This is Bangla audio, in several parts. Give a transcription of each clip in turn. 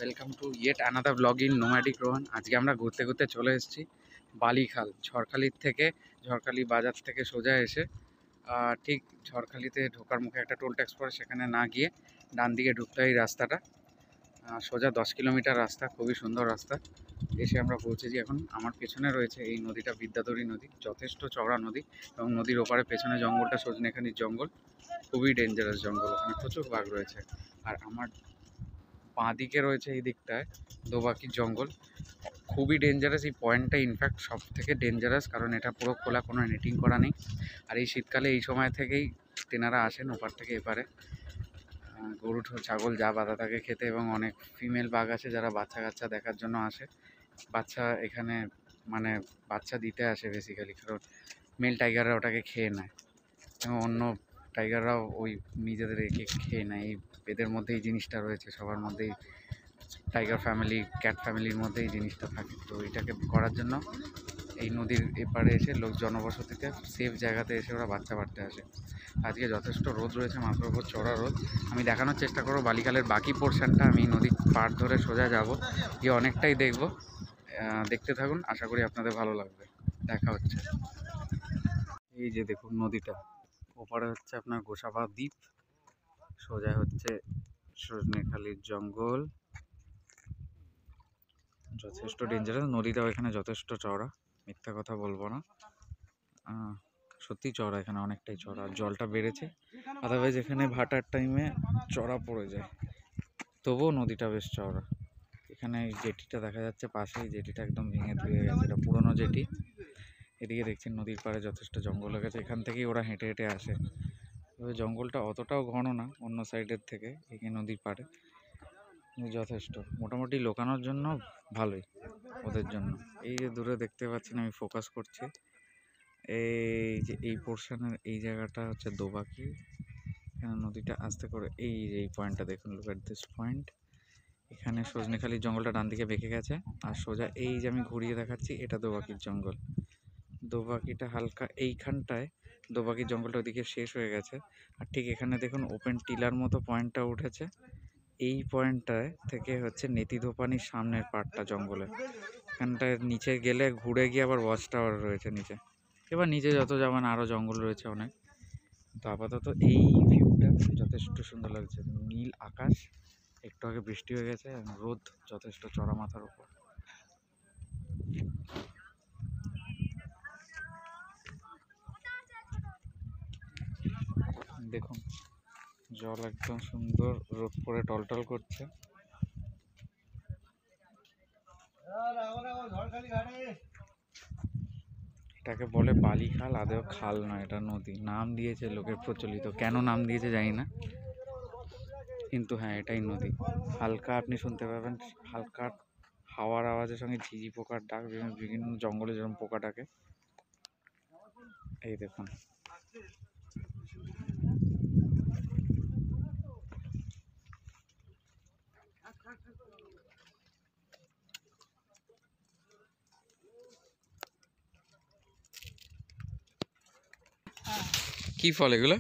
Welcome to yet another blog in nomadic Rohan. আজকে আমরা ঘুরতে ঘুরতে চলে এসেছি বালিখাল। ঝড়খালির থেকে, ঝড়খালি বাজার থেকে সোজা এসে ঠিক ঝড়খালিতে ঢোকার মুখে একটা টোল ট্যাক্স পড়ে, সেখানে না গিয়ে ডান দিকে ঢুকতে হয়। এই রাস্তাটা সোজা 10 কিলোমিটার রাস্তা, খুবই সুন্দর রাস্তা। এসে আমরা পৌঁছেছি এখন। আমার পেছনে রয়েছে এই নদীটা, বিদ্যাধরী নদী, যথেষ্ট চওড়া নদী। এবং নদীর ওপারে পেছনে জঙ্গলটা সজনেখালির জঙ্গল, খুবই ডেঞ্জারাস জঙ্গল, ওখানে প্রচুর বাঘ রয়েছে। আর আমার বাঁ দিকে রয়েছে এই দিকটায় দোবাকির জঙ্গল, খুবই ডেঞ্জারাস। এই পয়েন্টটা ইনফ্যাক্ট সব থেকে ডেঞ্জারাস, কারণ এটা পুরো খোলা, কোনো নেটিং করা নেই। আর এই শীতকালে এই সময় থেকেই তেনারা আসেন ওপার থেকে এপারে গরু ছাগল যা বাধা থাকে খেতে। এবং অনেক ফিমেল বাঘ আছে যারা বাচ্চা কাচ্চা দেখার জন্য আসে। বাচ্চা এখানে মানে বাচ্চা দিতে আসে বেসিক্যালি, কারণ মেল টাইগাররা ওটাকে খেয়ে নেয় এবং অন্য টাইগাররাও ওই নিজেদের একে খেয়ে নেয়। এই এদের মধ্যে এই জিনিসটা রয়েছে, সবার মধ্যেই টাইগার ফ্যামিলি, ক্যাট ফ্যামিলির মধ্যে এই জিনিসটা থাকে। তো এটাকে করার জন্য এই নদীর এপারে এসে লোক জনবসতিতে সেফ জায়গাতে এসে ওরা বাচ্চা বাড়তে আসে। আজকে যথেষ্ট রোদ রয়েছে, মাথার উপর চড়া রোদ। আমি দেখানোর চেষ্টা করবো বালিখালের বাকি পোর্শনটা। আমি নদীর পাড় ধরে সোজা যাব, গিয়ে অনেকটাই দেখব। দেখতে থাকুন, আশা করি আপনাদের ভালো লাগবে। দেখা হচ্ছে। এই যে দেখুন নদীটা, ওপারে হচ্ছে আপনার গোসাবা দ্বীপ, সোজা হচ্ছে সজনেখালির জঙ্গল। যথেষ্ট ডেঞ্জারাস নদীটাও এখানে, যথেষ্ট চওড়া, মিথ্যা কথা বলবো না, সত্যি চওড়া, এখানে অনেকটাই চওড়া। জলটা বেড়েছে, আদারওয়াইজ এখানে ভাটার টাইমে চড়া পড়ে যায়, তবুও নদীটা বেশ চওড়া। এখানে এই জেটিটা দেখা যাচ্ছে পাশেই, জেটিটা একদম ভেঙে ধুয়ে গেছে, এটা পুরোনো জেটি। এদিকে দেখছেন নদীর পাড়ে যথেষ্ট জঙ্গল হয়ে গেছে, এখান থেকেই ওরা হেঁটে হেঁটে আসে। তবে জঙ্গলটা অতটাও ঘন না অন্য সাইডের থেকে, এখানে নদীর পাড়ে যথেষ্ট, মোটামুটি লোকানোর জন্য ভালোই ওদের জন্য। এই যে দূরে দেখতে পাচ্ছেন, আমি ফোকাস করছি, এই যে এই পোর্শনের এই জায়গাটা হচ্ছে দোবাকি। এখানে নদীটা আস্তে করে এই যে এই পয়েন্টটা দেখুন, লুক এট দিস পয়েন্ট। এখানে সজনেখালির জঙ্গলটা ডান দিকে বেঁকে গেছে, আর সোজা এই যে আমি ঘুরিয়ে দেখাচ্ছি, এটা দোবাকির জঙ্গল। দোবাকিটা হালকা এইখানটায়, দোবাকির জঙ্গলটা ওদিকে শেষ হয়ে গেছে। আর ঠিক এখানে দেখুন ওপেন টিলার মতো পয়েন্টটা উঠেছে, এই পয়েন্টটায় থেকে হচ্ছে নেতিধোপানির সামনের পার্টটা জঙ্গলে। এখানটায় নিচে গেলে ঘুরে গিয়ে আবার ওয়াচ টাওয়ার রয়েছে নিচে। এবার নিচে যত যাবেন আরও জঙ্গল রয়েছে অনেক। তো আপাতত এই ভিউটা যথেষ্ট সুন্দর লাগছে, নীল আকাশ, একটু আগে বৃষ্টি হয়ে গেছে, রোদ যথেষ্ট চড়া মাথার উপর। দেখুন জল একদম সুন্দর, রোদ পরে টলটল করছে। এটাকে বলে বালিখাল, আদেও খাল নয়, এটা নদী। নাম দিয়েছে লোকের প্রচলিত, কেন নাম দিয়েছে জানি না, কিন্তু হ্যাঁ এটাই নদী। হালকা আপনি শুনতে পাবেন, হালকা হাওয়ার আওয়াজের সঙ্গে ঝিঝি পোকার ডাক, বিভিন্ন জঙ্গলে যেরকম পোকা ডাকে। এই দেখুন কি ফল এগুলো?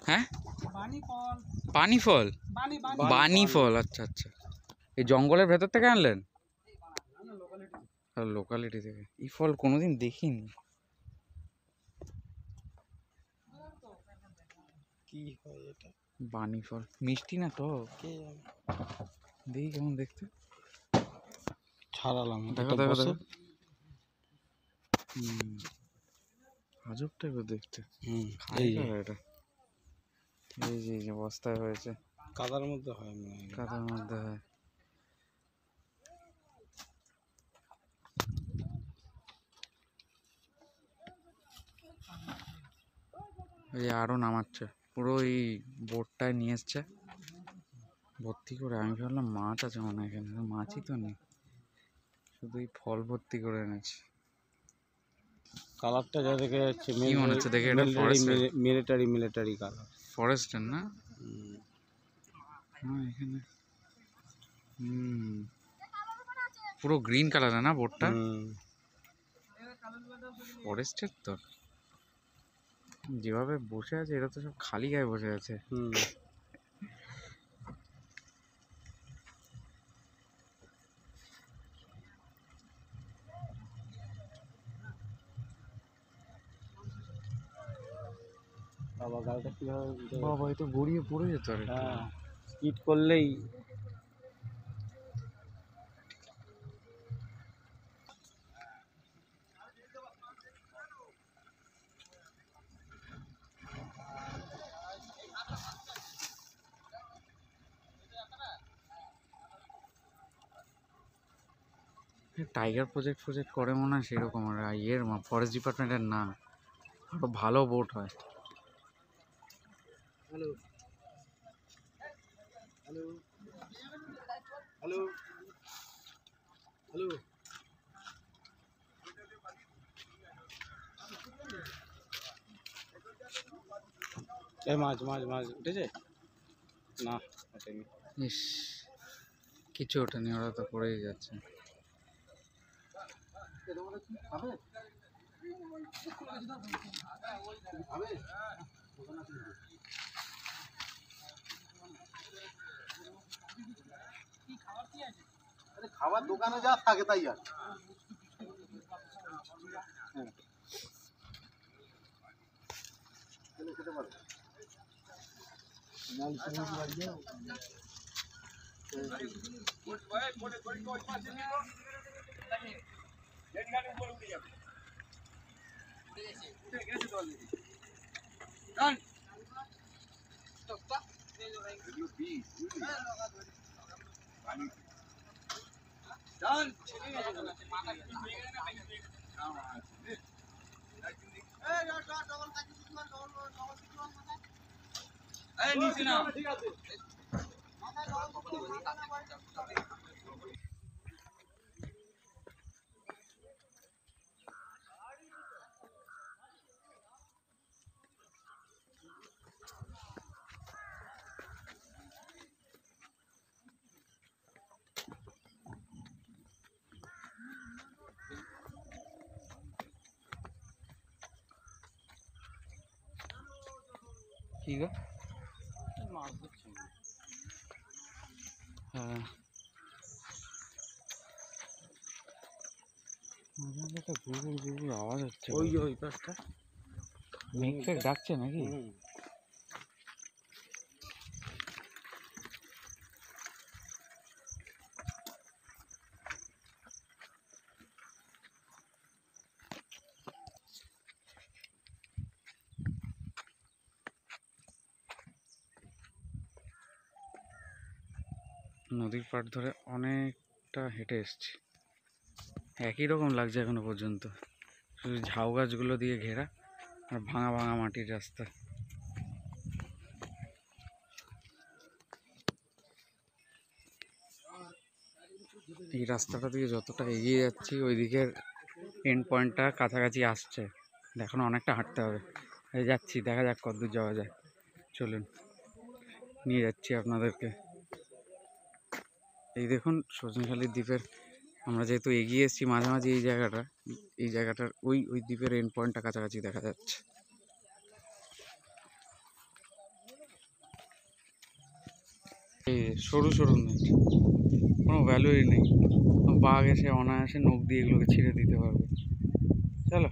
হ্যাঁ, পানি ফল, বানি ফল। আচ্ছা আচ্ছা, এই জঙ্গলের ভেতর থেকে আনলেন? লোকালিটি থেকে। এই ফল কোনোদিন দেখিনি। কি হয় এটা? বানি ফল মিষ্টি না তো, দেখি কেমন দেখতে। ছাড়ালাম, দেখো দেখো দেখো, আজব টাইপের দেখতে। এই যে এটা, এই যে বস্তায় হয়েছে, কাদার মধ্যে হয়, কাদার মধ্যে হয়। এই আরো নামাচ্ছে, পুরো এই বোটটায় নিয়ে এসছে ভর্তি করে। আমি ভাবলাম মাছ আছে মনে হয়, এখানে মাছই তো নেই, শুধু এই ফল ভর্তি করে এনেছে। কালারটা যা দেখে যাচ্ছে কি মনে হচ্ছে দেখে, এটা মিলিটারি কালার, ফরেস্টের না? হ্যাঁ এখানে পুরো গ্রিন কালারের না বোটটা, ফরেস্টের তো। যেভাবে বসে আছে এরা তো সব খালি গায়ে বসে আছে। বাবা গাড়িটা কীভাবে উল্টে গেছে। বাবা, এ তো গড়িয়ে পড়ে যেত আর একটু। হ্যাঁ, স্কিড করলেই টাইগার প্রজেক্ট করে মনে হয় সেরকম, আর ইয়ের ফরেস্ট ডিপার্টমেন্টের না, আরো ভালো বোট হয়। হ্যালো হ্যালো হ্যালো হ্যালো এই মাছ মাছ মাছ উঠেছে না, ওঠেনি। ইস, কিছু ওঠেনি, ওরা তো পড়েই যাচ্ছে। খাবার দোকানে যা থাকে তাই আর খেতে পারো। কি গো? মাছ ধরছি। হ্যাঁ, মাঝে মাঝে একটা গুড়গুড় গুড়গুড় আওয়াজ হচ্ছে। ওই ওই পাশটা মেঘ ফেক ডাকছে নাকি? নদীর পাড় ধরে অনেকটা হেঁটে এসছি, একই রকম লাগছে এখনো পর্যন্ত, শুধু ঝাউ গাছগুলো দিয়ে ঘেরা আর ভাঙা ভাঙা মাটির রাস্তা। এই রাস্তাটা দিয়ে যতটা এগিয়ে যাচ্ছি ওই দিকের এন্ড পয়েন্টটা কাছাকাছি আসছে, এখনো অনেকটা হাঁটতে হবে। এই যাচ্ছি, দেখা যাক কতদূর যাওয়া যায়। চলুন, নিয়ে যাচ্ছি আপনাদেরকে। এই দেখুন সজনেখালির দ্বীপের, আমরা যেহেতু এগিয়ে এসেছি মাঝামাঝি এই জায়গাটার ওই ওই দ্বীপের এন্ড পয়েন্টটা কাছাকাছি দেখা যাচ্ছে। এই সরু সরু নেট, কোনো ভ্যালুই নেই, বাঘ এসে অনায়াসে নখ দিয়ে এগুলোকে ছিঁড়ে দিতে পারবে। চলো,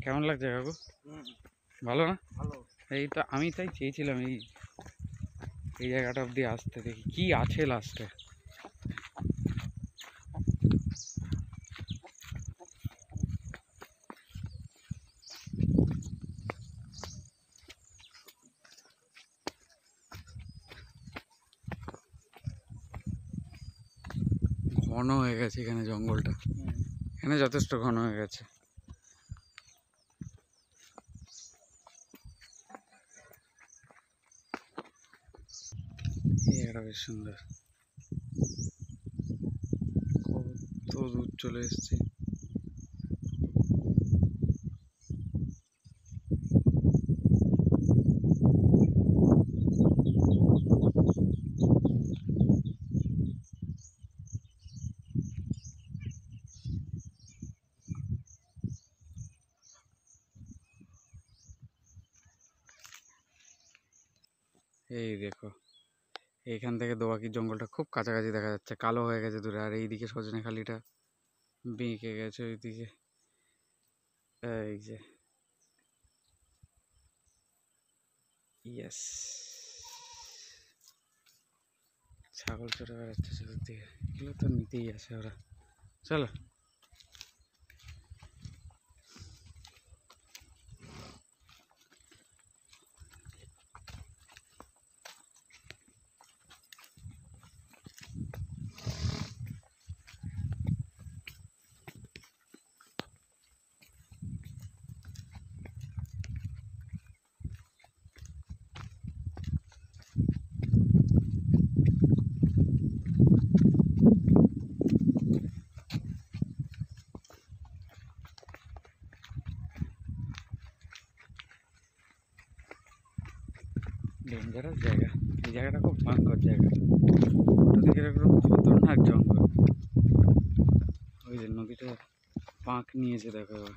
কেমন লাগছে কাকু? ভালো না? ভালো। এই তো আমি তাই চেয়েছিলাম এই এই জায়গাটা অবধি আসতে, দেখি কি আছে লাস্টে। ঘন হয়ে গেছে এখানে জঙ্গলটা, এখানে যথেষ্ট ঘন হয়ে গেছে। এই জায়গাটা বেশ সুন্দর, কত দূর চলে এসেছি। এই দেখো, এইখান থেকে দোবাকির জঙ্গলটা খুব কাছাকাছি দেখা যাচ্ছে, কালো হয়ে গেছে দূরে। আর এইদিকে সজনেখালিটা বেঁকে গেছে ওইদিকে। এই যে ইয়েস, ছাগল চড়ে বেড়াচ্ছে চারিদিকে, এগুলো তো নিতেই আসে ওরা। চলো। ডেঞ্জারাস জায়গা, এই জায়গাটা খুব ভয়ঙ্কর জায়গা। ওদিকে একদম খতরনাক জঙ্গল। ওই যে নদীটা বাঁক নিয়েছে দেখো এবার।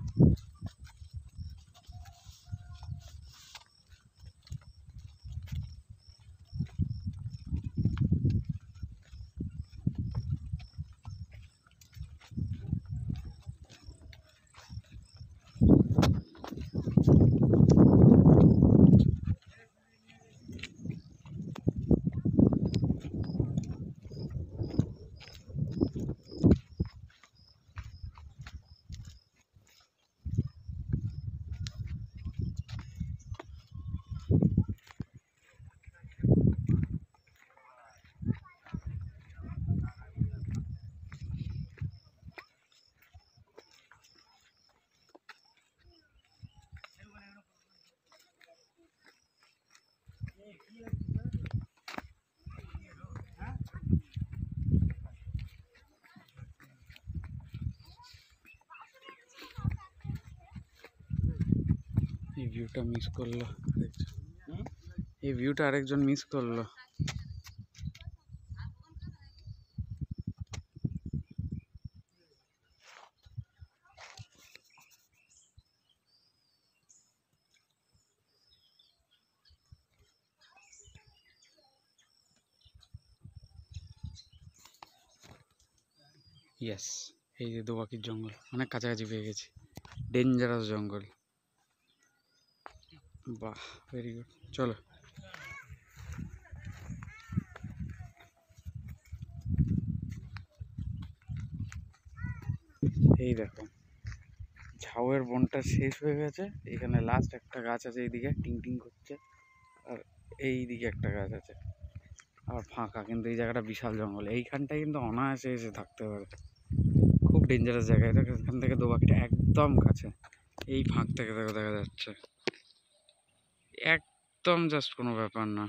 এই ভিউটা মিস করলো আরেকজন। এই ভিউটা আরেকজন মিস করলো। ইয়েস, এই যে দোবাকির জঙ্গল অনেক কাছাকাছি পেয়ে গেছি। ডেঞ্জারাস জঙ্গল। বাহ, ভেরি গুড। চলো। এই দেখো, ঝাউয়ের বনটা শেষ হয়ে গেছে, এখানে লাস্ট একটা গাছ আছে, এইদিকে টিং টিং করছে। আর এই দিকে একটা গাছ আছে, আর ফাঁকা। কিন্তু এই জায়গাটা বিশাল জঙ্গল, এইখানটায় কিন্তু অনায়াসে এসে থাকতে পারে। খুব ডেঞ্জারাস জায়গা এটা। এখান থেকে দোবাকিটা একদম কাছে, এই ফাঁক থেকে দেখো দেখা যাচ্ছে, একদম জাস্ট কোনো ব্যাপার না,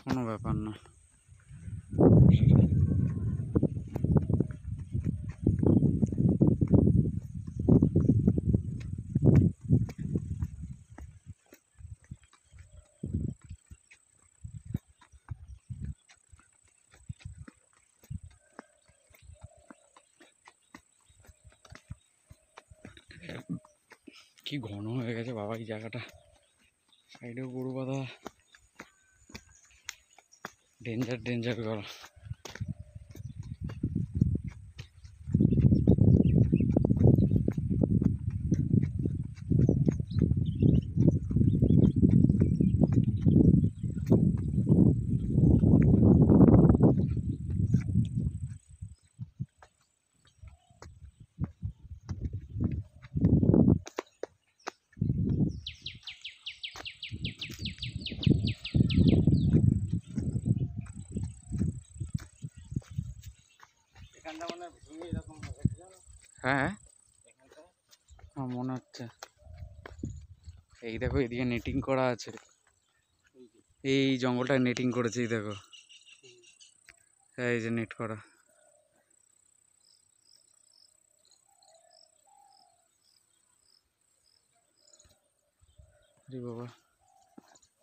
কোনো ব্যাপার না। কি ঘন হয়ে গেছে বাবা এই জায়গাটা, সাইডেও গরু বাঁধা, ডেঞ্জার ডেঞ্জার করা। হ্যাঁ, আমার মনে হচ্ছে। এই দেখো, এদিকে নেটিং করা আছে, এই জঙ্গলটায় নেটিং করেছে, এই দেখো, এই যে নেট করা। আরে বাবা,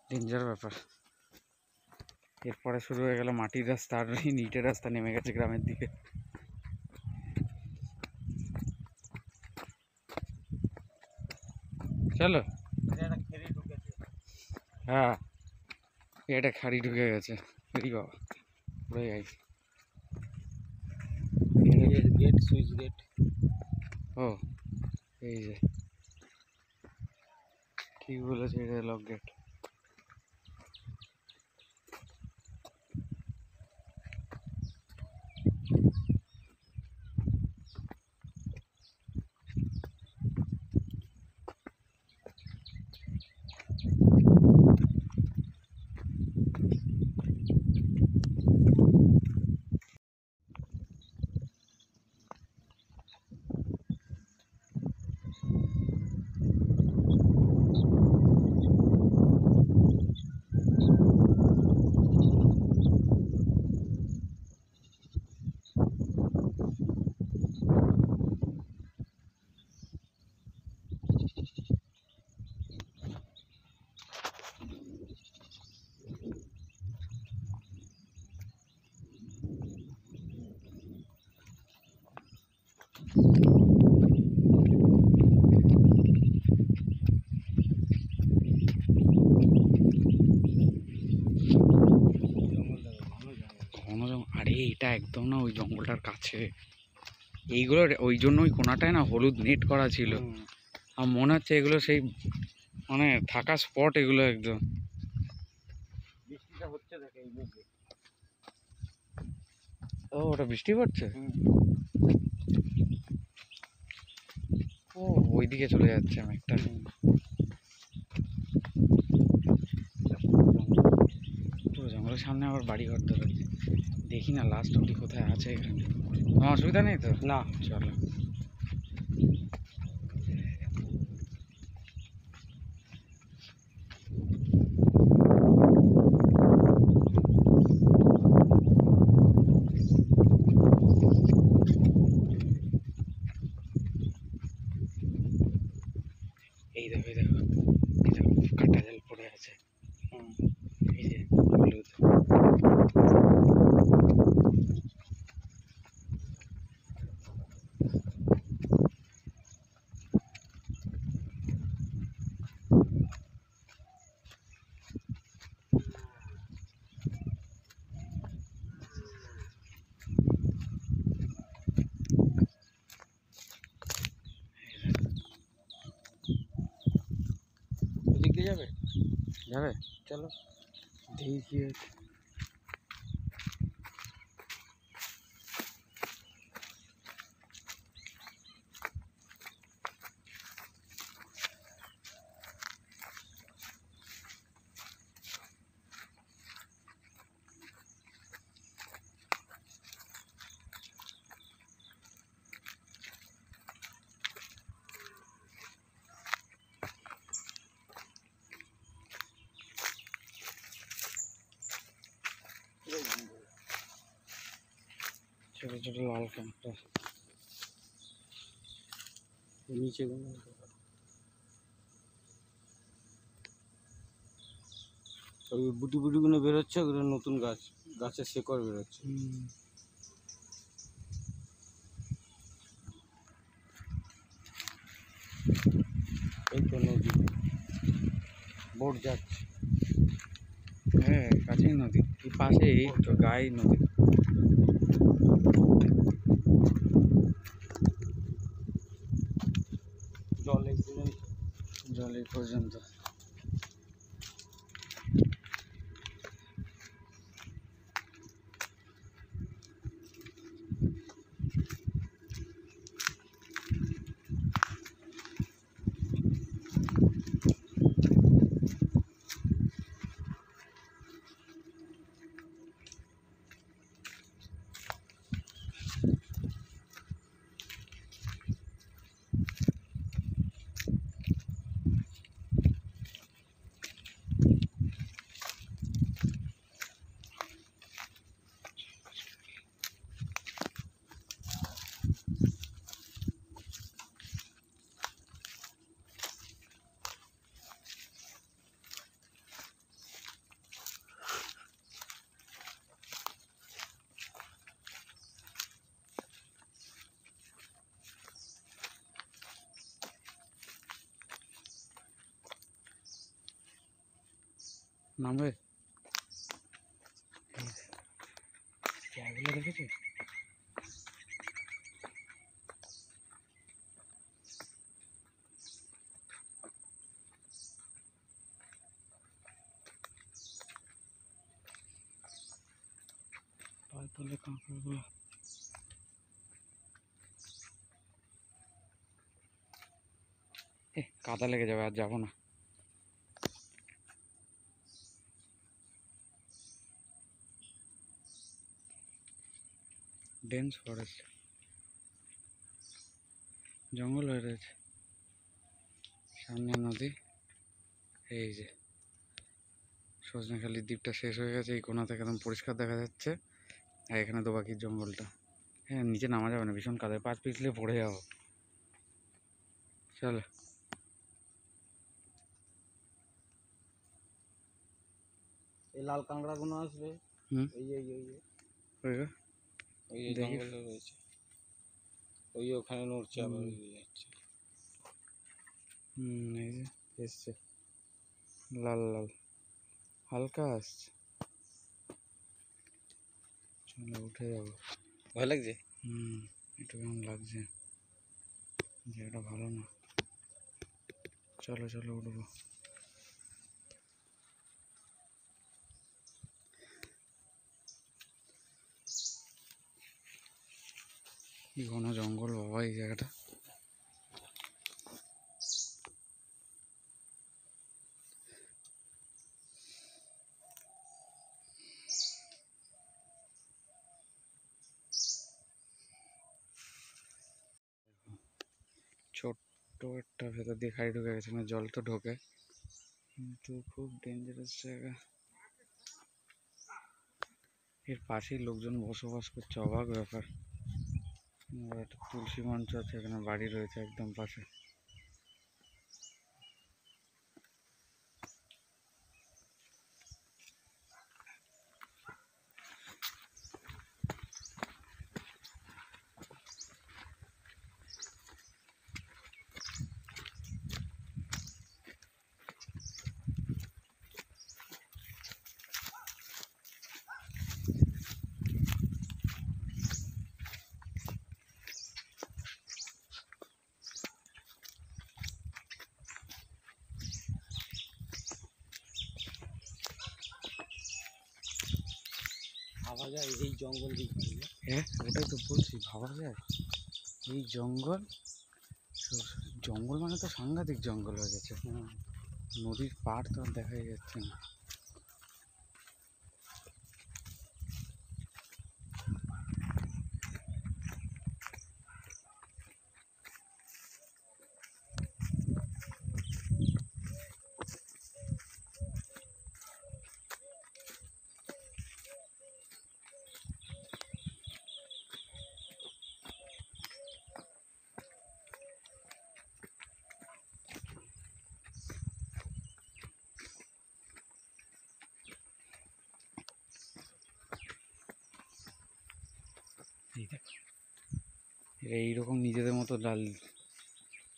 ডেঞ্জার ব্যাপার। এরপরে শুরু হয়ে গেল মাটির রাস্তা, আর ইটের রাস্তা নেমে গেছে গ্রামের দিকে। চলো। হ্যাঁ এটা খাড়ি ঢুকে গেছে। এই বাবা পুরো যাই। Gate switch gate. ও এই যে কি বলেছে এটা লক গেট। ঘন জঙ্গল, আরে এটা একদম না ওই জঙ্গলটার কাছে। এইগুলো ওই জন্য ওই কোনাটায় না হলুদ নেট করা ছিল। আমার মনে হচ্ছে এগুলো সেই মানে থাকা স্পট এগুলো একদম। বৃষ্টিটা হচ্ছে দেখে এই বুঝে। ও ওটা বৃষ্টি পড়ছে। ও ওইদিকে চলে যাচ্ছে আমি একটা। পুরো জঙ্গলের সামনে আবার বাড়ি ঘর ধরে দেখি না লাস্ট অব্দি কোথায় আছে এখানে। কোনো অসুবিধা নেই তো? না চলো। এই দেখো এই দেখো এই দেখো কাটা জাল পড়ে আছে। এই যে হলুদ। ওদিক দিয়ে যাবে। যাবে চলো দেখি কি হচ্ছে। ছোট ছোট লাল কাঁকড়া। নিচে ওই বুটি বুটিগুলো বেরোচ্ছে, ওগুলো নতুন গাছ, গাছের শেকড় বেরোচ্ছে। এই তো নদী, বোট যাচ্ছে। হ্যাঁ কাছেই নদী, এই পাশে এই তো গায়ে নদী। জল এই পর্যন্ত। জল এই পর্যন্ত। নামবে জায়গাগুলো দেখেছো? পায়ে তলে কাঁকড়াগুলো। কাদা লেগে যাবে, আর যাবো না। ডেন্স ফরেস্ট, জঙ্গল হয়ে রয়েছে, সামনে নদী। এই যে সজনেখালির দ্বীপটা শেষ হয়ে গেছে, এই কোণা থেকে একদম পরিষ্কার দেখা যাচ্ছে। আর এখানে দোবাকির জঙ্গলটা। হ্যাঁ, নিচে নামা যাবে না, ভীষণ কাদা, পাঁচ পিছলে পড়ে যাবো। চলো। এই লাল কাঁকড়াগুলো আসবে। হুম, এই যে এই যে এই যে ওই গো, ওই যে দেখি। জঙ্গলে রয়েছে। ওই যে ওখানে নড়ছে, আবার হুম। ওই যাচ্ছে। এই যে এসছে, লাল লাল হালকা আসছে। চলো উঠে যাবো। ভয় লাগছে? একটু কেমন লাগছে, জায়গাটা ভালো না। চলো চলো উঠবো। কি ঘন জঙ্গল বাবা এই জায়গাটা। ছোট্ট একটা ভেতর দিয়ে খাড়ি ঢুকে গেছে, মানে জল তো ঢোকে, কিন্তু খুব ডেঞ্জারাস জায়গা। এর পাশেই লোকজন বসবাস করছে, অবাক ব্যাপার। আর একটা তুলসী মঞ্চ আছে, এখানে বাড়ি রয়েছে একদম পাশে। ভাবা যায় এই জঙ্গল দিক দিয়ে। হ্যাঁ, ওটাই তো বলছি, ভাবা যায় এই জঙ্গল। জঙ্গল মানে তো সাংঘাতিক জঙ্গল হয়ে গেছে। নদীর পাড় তো আর দেখাই যাচ্ছে না। এই দেখো, এরা এইরকম নিজেদের মতো ডাল,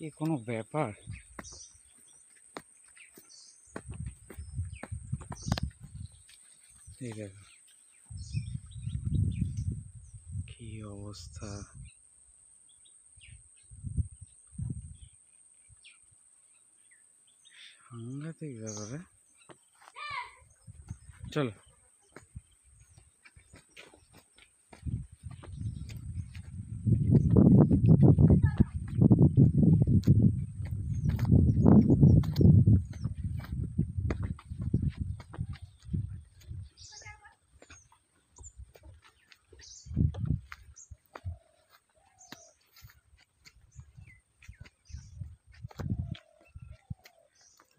এ কোনো ব্যাপার? এই দেখো কি অবস্থা। সাংঘাতিক ব্যাপার। চলো।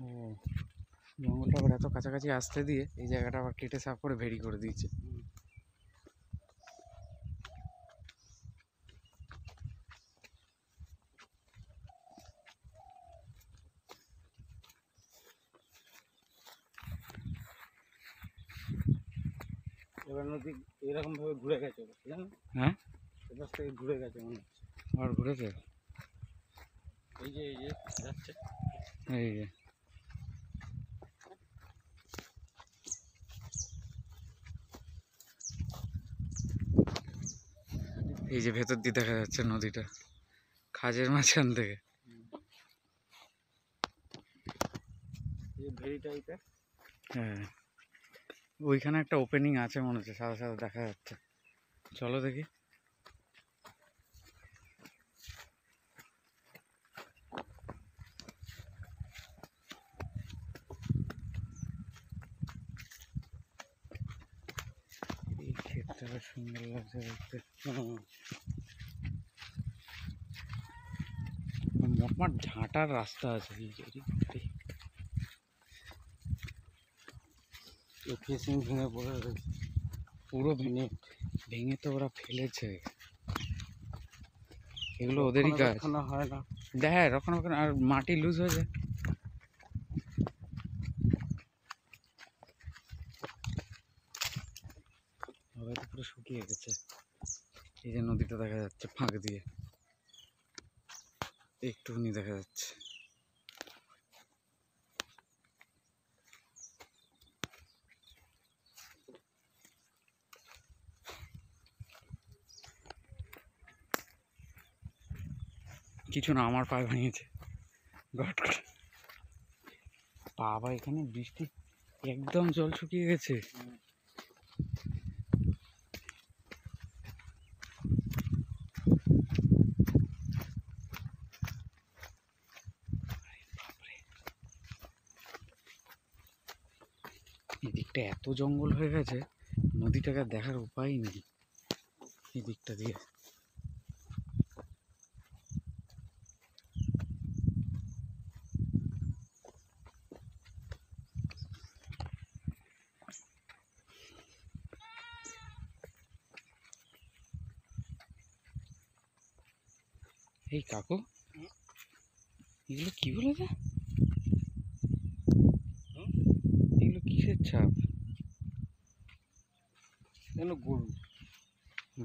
ও, জঙ্গলটা আবার এত কাছাকাছি আসতে দিয়ে এই জায়গাটা আবার কেটে সাফ করে ভেরি করে দিয়েছে। এবার নদী এরকম ভাবে ঘুরে গেছে, জানো? হ্যাঁ, এবার থেকে ঘুরে গেছে মনে হচ্ছে। আবার ঘুরেছে। এই যে যাচ্ছে। এই যে এই যে ভেতর দিয়ে দেখা যাচ্ছে নদীটা খাজের মাঝখান থেকে। এই ভেরি টাইপের। হ্যাঁ, ওইখানে একটা ওপেনিং আছে মনে হচ্ছে, সাদা সাদা দেখা যাচ্ছে। চলো দেখি। এই ক্ষেতটা বেশ সুন্দর লাগছে দেখতে। মোটমাট ঝাঁটার রাস্তা আছে ফেসিং ভেঙে পড়ে রয়েছে, পুরো ভেঙে ভেঙে তো ওরা ফেলেছে। এগুলো ওদেরই কাজ। রক্ষণাবেক্ষণ হয় না। দেখ রক্ষণাবেক্ষণ, আর মাটি লুজ হয়ে যায়। হয়তো পুরো শুকিয়ে গেছে। এই যে নদীটা দেখা যাচ্ছে ফাঁক দিয়ে, একটুখানি দেখা যাচ্ছে। কিছু না, আমার পা ভেঙেছে ঘট করে। বাবা, এখানে বৃষ্টি একদম জল শুকিয়ে গেছে। এদিকটা এত জঙ্গল হয়ে গেছে, নদীটাকে আর দেখার উপায় নেই এই দিকটা দিয়ে। এই কাকু, এগুলো কি বলেছে? এগুলো কিসের ছাপ? এগুলো গরু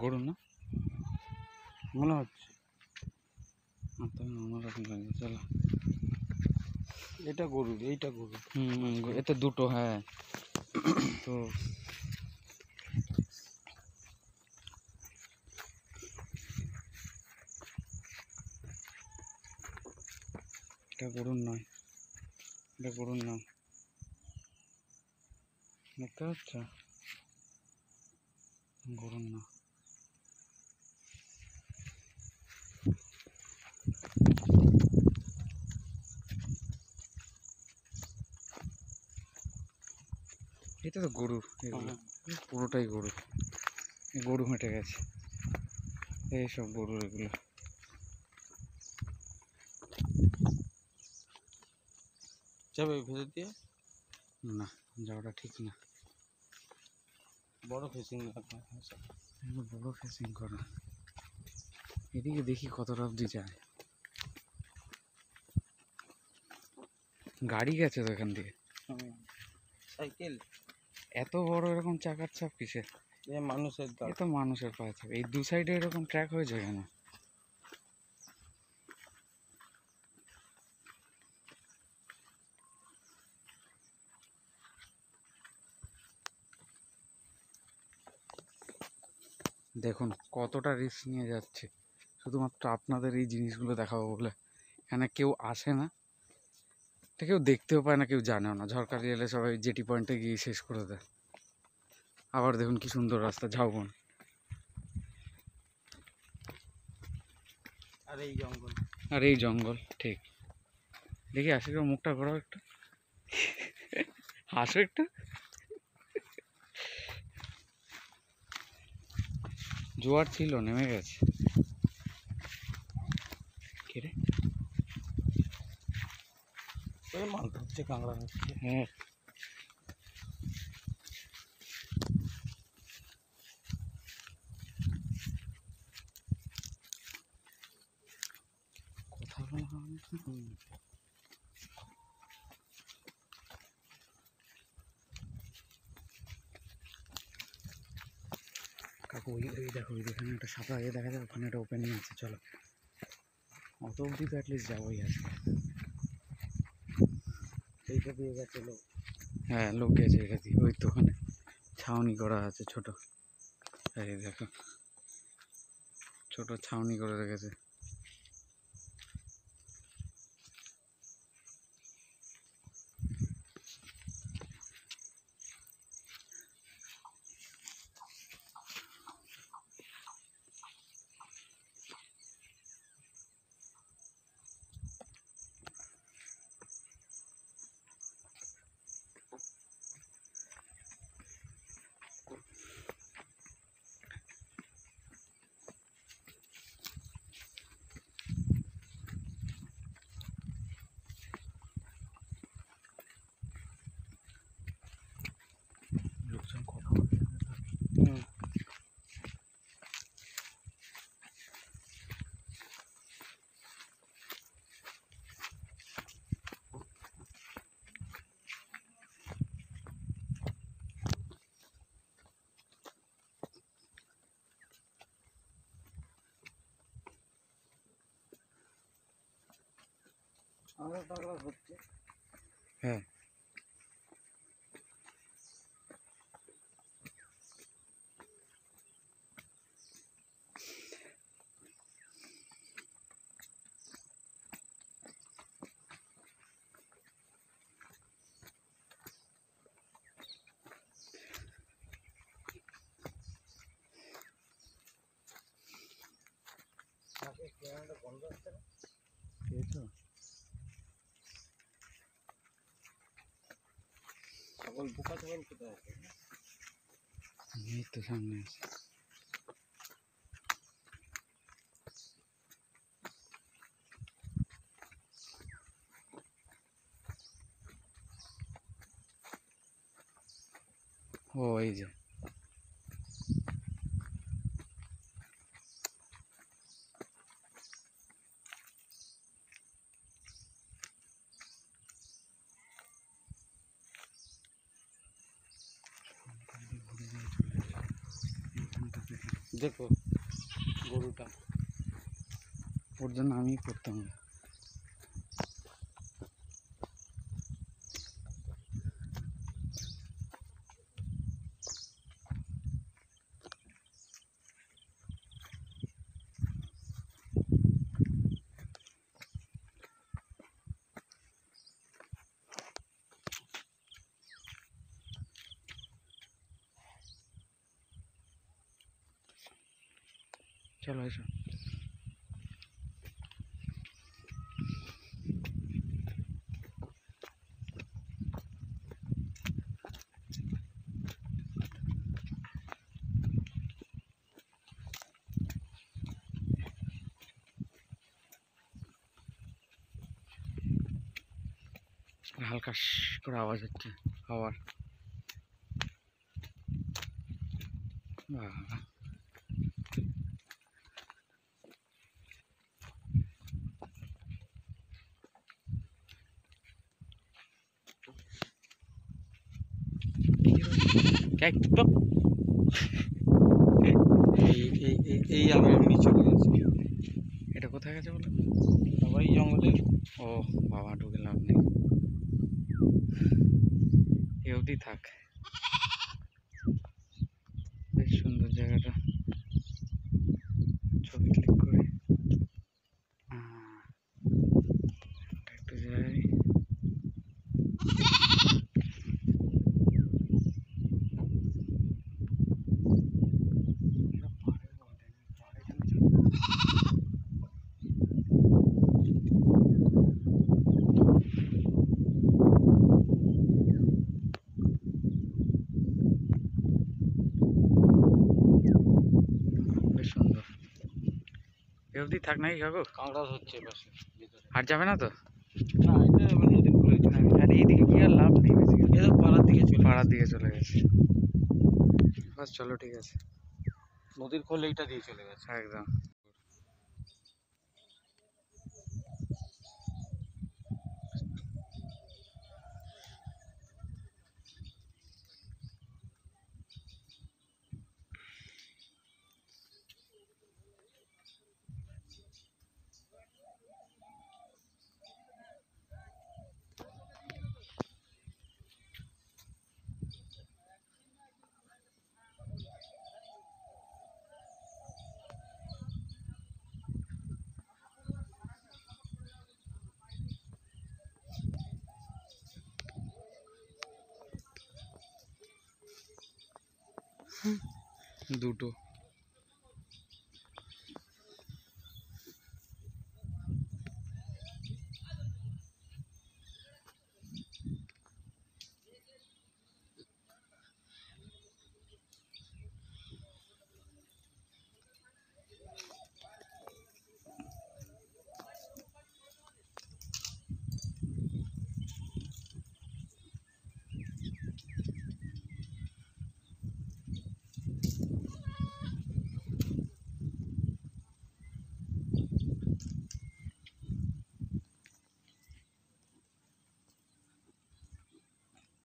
গরু না মনে হচ্ছে। অন্যরকম লাগে। চলো, এটা গরু, এইটা গরু। এতে দুটো। হ্যাঁ, তো এটা গরুর নয়, এটা গরুর নয়, দেখতে পাচ্ছ? গরুর না। এটা তো গরু, এগুলো পুরোটাই গরু। গরু হেঁটে গেছে, এইসব গরু এগুলো। যাবে ভেতর দিয়ে? না, যাওয়াটা ঠিক না। বড় ফেসিং বড় ফেসিং করা। এদিকে দেখি কতটা অব্দি যায়। গাড়ি গেছে তো এখান থেকে। সাইকেল এত বড় এরকম চাকার চাপ কিসে? মানুষের এ তো মানুষের পায়ে থাকে। এই দু সাইডে এরকম ট্র্যাক হয়েছে কেন? দেখুন কতটা রিস্ক নিয়ে যাচ্ছে শুধুমাত্র আপনাদের এই জিনিসগুলো দেখাবো বলে। এখানে কেউ আসে না, এটা কেউ দেখতেও পায় না, কেউ জানেও না। ঝড়খালি এলে সবাই জেটি পয়েন্টে গিয়ে শেষ করে দেয়। আবার দেখুন কি সুন্দর রাস্তা, ঝাউবন। আর এই জঙ্গল, আর এই জঙ্গল। ঠিক, দেখি আশিকের মুখটা ঘোরাও একটু, হাসো একটু। জোয়ার ছিল, নেমে গেছে। কে রে? মাল ধরছে, কাঁকড়া হচ্ছে। হ্যাঁ, কথা বলা হবে না। কাকু ওই দেখো, ওই এখানে একটা সাদা ইয়ে দেখা যায়, ওখানে একটা ওপেনিং আছে। চলো, অত অবধি তো অ্যাটলিস্ট যাবোই আজকে। এইটা দিয়ে গেছে লোক। হ্যাঁ, লোক গেছে এটা দিয়ে। ওই তো ওখানে ছাউনি করা আছে ছোট। এই দেখো, ছোট ছাউনি করে রেখেছে। লোকজন কথা বলছে। হ্যাঁ, ছাগল পোকা ছাগল কোথায় আছে? এই তো সামনে আছে। ও এই যে দেখো গরুটা, ওর জন্য আমি করতাম না। চলো এসো। হালকা করে আওয়াজ হচ্ছে হাওয়ার। বাবা, এই আমি এমনি চলে গেছি। এটা কোথায় গেছে বলো? আবার এই জঙ্গলে। ও বাবা, ঢুকে লাভ নেই, এ অবধি থাক। বেশ সুন্দর জায়গাটা, ছবি ক্লিক করে একটু যাই। বেশ সুন্দর, এ অবধি থাক নাকি কাকু? কাঁকড়া হচ্ছে পাশে ভিতরে। আর যাবে না তো? না, এটা এবার নদীর কূলে চলে গেছে। আর এইদিকে কি আর লাভ নেই, বেশি এ তো পাড়ার দিকে চলে পাড়ার গেছে। দিকে চলে গেছে। বাস চলো, ঠিক আছে। নদীর খোল এইটা দিয়ে চলে গেছে। একদম। দুটো